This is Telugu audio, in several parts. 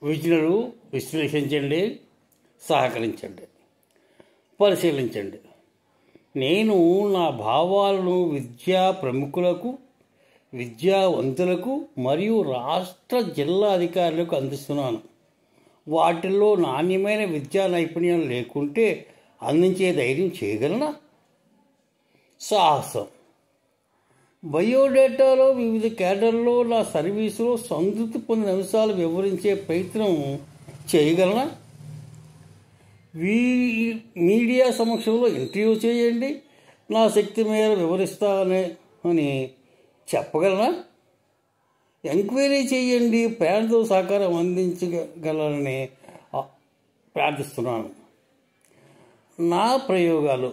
విజులను విశ్లేషించండి, సహకరించండి, పరిశీలించండి. నేను నా భావాలను విద్యా ప్రముఖులకు, విద్యావంతులకు మరియు రాష్ట్ర జిల్లా అధికారులకు అందిస్తున్నాను. వాటిల్లో నాణ్యమైన విద్యా నైపుణ్యం లేకుంటే అందించే ధైర్యం చేయగలనా? సాహసం. బయోడేటాలో వివిధ కేడర్లో నా సర్వీసులో సంతృప్తి పొందిన అంశాలు వివరించే ప్రయత్నం చేయగలనా? మీడియా సమక్షంలో ఇంటర్వ్యూ చేయండి, నా శక్తి మేర వివరిస్తానని అని చెప్పగలనా? ఎంక్వైరీ చేయండి, ప్రేరణతో సహకారం అందించగలనని ప్రార్థిస్తున్నాను. నా ప్రయోగాలు.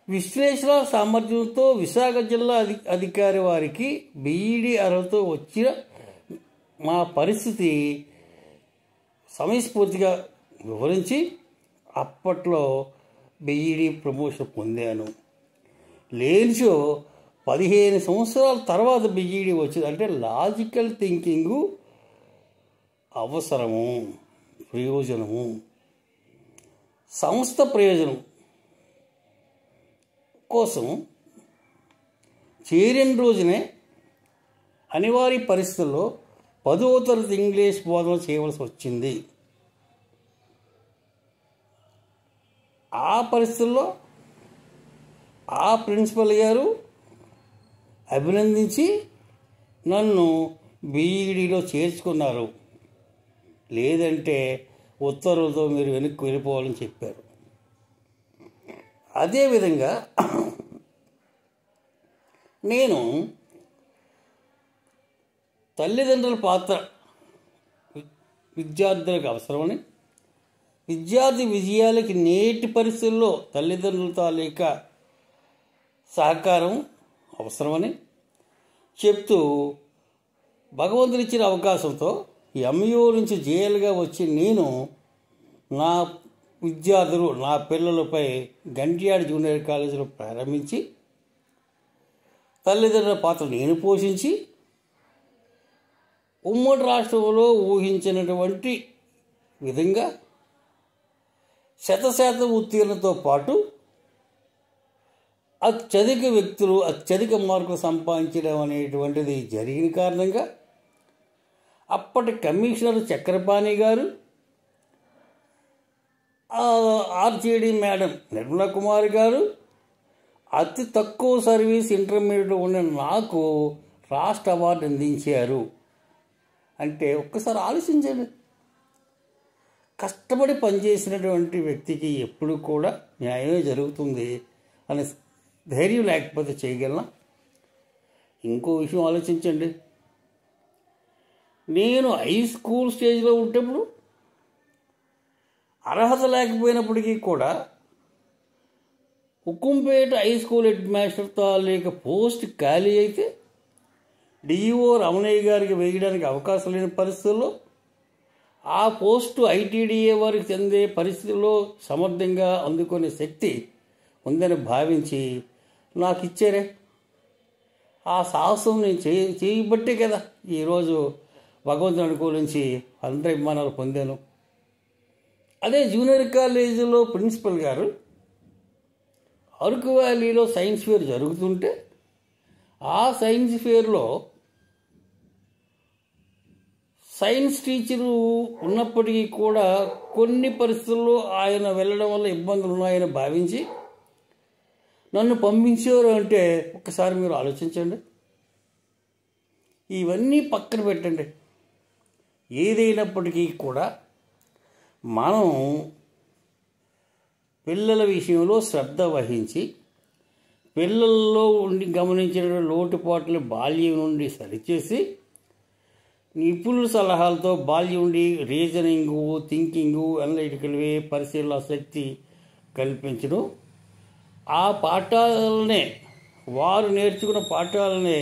విశ్లేషణ సామర్థ్యంతో విశాఖ జిల్లా అధికారి వారికి బీఈడీ అర్హతతో వచ్చిన మా పరిస్థితి సమయస్ఫూర్తిగా వివరించి అప్పట్లో బీఈడీ ప్రమోషన్ పొందాను. లేనిచో 15 సంవత్సరాల తర్వాత బీఈడీ వచ్చింది. అంటే లాజికల్ థింకింగు అవసరము, ప్రయోజనము. సంస్థ ప్రయోజనం కోసం చేరిన రోజునే అనివార్య పరిస్థితుల్లో 10వ తరగతి ఇంగ్లీష్ బోధన చేయవలసి వచ్చింది. ఆ పరిస్థితుల్లో ఆ ప్రిన్సిపల్ గారు అభినందించి నన్ను బీఈడీలో చేర్చుకున్నారు. లేదంటే ఉత్తర్వులతో మీరు వెనక్కి వెళ్ళిపోవాలని చెప్పారు. అదేవిధంగా నేను తల్లిదండ్రుల పాత్ర విద్యార్థులకు అవసరమని, విద్యార్థి విజయాలకి నేటి పరిస్థితుల్లో తల్లిదండ్రుల తాలూకా సహకారం అవసరమని చెప్తూ భగవంతుడు ఇచ్చిన అవకాశంతో ఎంయూ నుంచి జేఎల్గా వచ్చి నేను నా విద్యార్థులు, నా పిల్లలపై గంట్యాడి జూనియర్ కాలేజీలో ప్రారంభించి తల్లిదండ్రుల పాత్ర నేను పోషించి ఉమ్మడి రాష్ట్రంలో ఊహించినటువంటి విధంగా 100% ఉత్తీర్ణతో పాటు అత్యధిక వ్యక్తులు అత్యధిక మార్కులు సంపాదించడం అనేటువంటిది జరిగిన కారణంగా అప్పటి కమిషనర్ చక్రపాణి గారు, ఆర్జేడీ మేడం నిర్మలా కుమార్ గారు అతి తక్కువ సర్వీస్ ఇంటర్మీడియట్లో ఉన్న నాకు రాష్ట్ర అవార్డు అందించారు. అంటే ఒక్కసారి ఆలోచించండి. కష్టపడి పనిచేసినటువంటి వ్యక్తికి ఎప్పుడు కూడా న్యాయమే జరుగుతుంది అనే ధైర్యం లేకపోతే చేయగలనా? ఇంకో విషయం ఆలోచించండి. నేను హై స్కూల్ స్టేజ్లో ఉన్నప్పుడు అర్హత లేకపోయినప్పటికీ కూడా Hukumpeta high school head master తాలూకా పోస్ట్ ఖాళీ అయితే డిఈఓ రమణయ్య గారికి వేయడానికి అవకాశం లేని పరిస్థితుల్లో ఆ పోస్టు ఐటీడీఏ వారికి చెందే పరిస్థితుల్లో సమర్థంగా అందుకునే శక్తి ఉందని భావించి నాకు ఇచ్చారే. ఆ సాహసం నేను చేయబట్టే కదా ఈరోజు భగవంతుని అనుకూలించి అందరి అభిమానాలు పొందాను. అదే జూనియర్ కాలేజీలో ప్రిన్సిపల్ గారు అరకు వ్యాలీలో సైన్స్ ఫేర్ జరుగుతుంటే ఆ సైన్స్ ఫేర్లో సైన్స్ టీచరు ఉన్నప్పటికీ కూడా కొన్ని పరిస్థితుల్లో ఆయన వెళ్ళడం వల్ల ఇబ్బందులు ఉన్నాయని భావించి నన్ను పంపించారు. అంటే ఒక్కసారి మీరు ఆలోచించండి. ఇవన్నీ పక్కన పెట్టండి. ఏదైనప్పటికీ కూడా మనం పిల్లల విషయంలో శ్రద్ధ వహించి పిల్లల్లో ఉండి గమనించిన లోటుపాట్లు బాల్యం నుండి సరిచేసి నిపుణుల సలహాలతో బాల్యం నుండి రీజనింగు, థింకింగు, అనలిటికల్ వే, పరిశీలన శక్తి కల్పించడం, ఆ పాఠాలనే వారు నేర్చుకున్న పాఠాలనే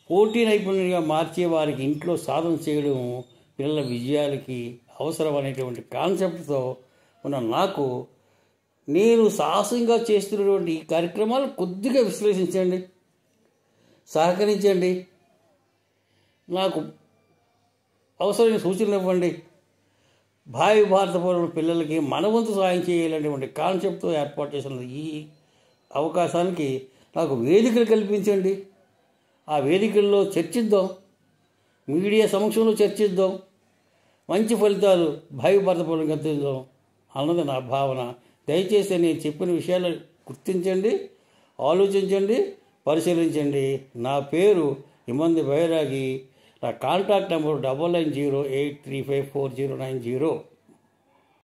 పోటీ నైపుణ్యంగా మార్చే వారికి ఇంట్లో సాధన చేయడం పిల్లల విజయాలకి అవసరం అనేటువంటి కాన్సెప్ట్తో ఉన్న నాకు నేను సాహసంగా చేస్తున్నటువంటి ఈ కార్యక్రమాలు కొద్దిగా విశ్లేషించండి, సహకరించండి. నాకు అవసరమైన సూచనలు ఇవ్వండి. భావి భారత పౌరుల పిల్లలకి మన వంతు సాయం చేయాలనేటువంటి కాన్సెప్ట్తో ఏర్పాటు చేసిన ఈ అవకాశానికి నాకు వేదికలు కల్పించండి. ఆ వేదికల్లో చర్చిద్దాం, మీడియా సమక్షంలో చర్చిద్దాం, మంచి ఫలితాలు భావి భారత పౌరులకు అందిద్దాం అన్నది నా భావన. దయచేసి నేను చెప్పిన విషయాలు గుర్తించండి, ఆలోచించండి, పరిశీలించండి. నా పేరు హిమంది బైరాగి. నా కాంటాక్ట్ నెంబర్ 9908354090.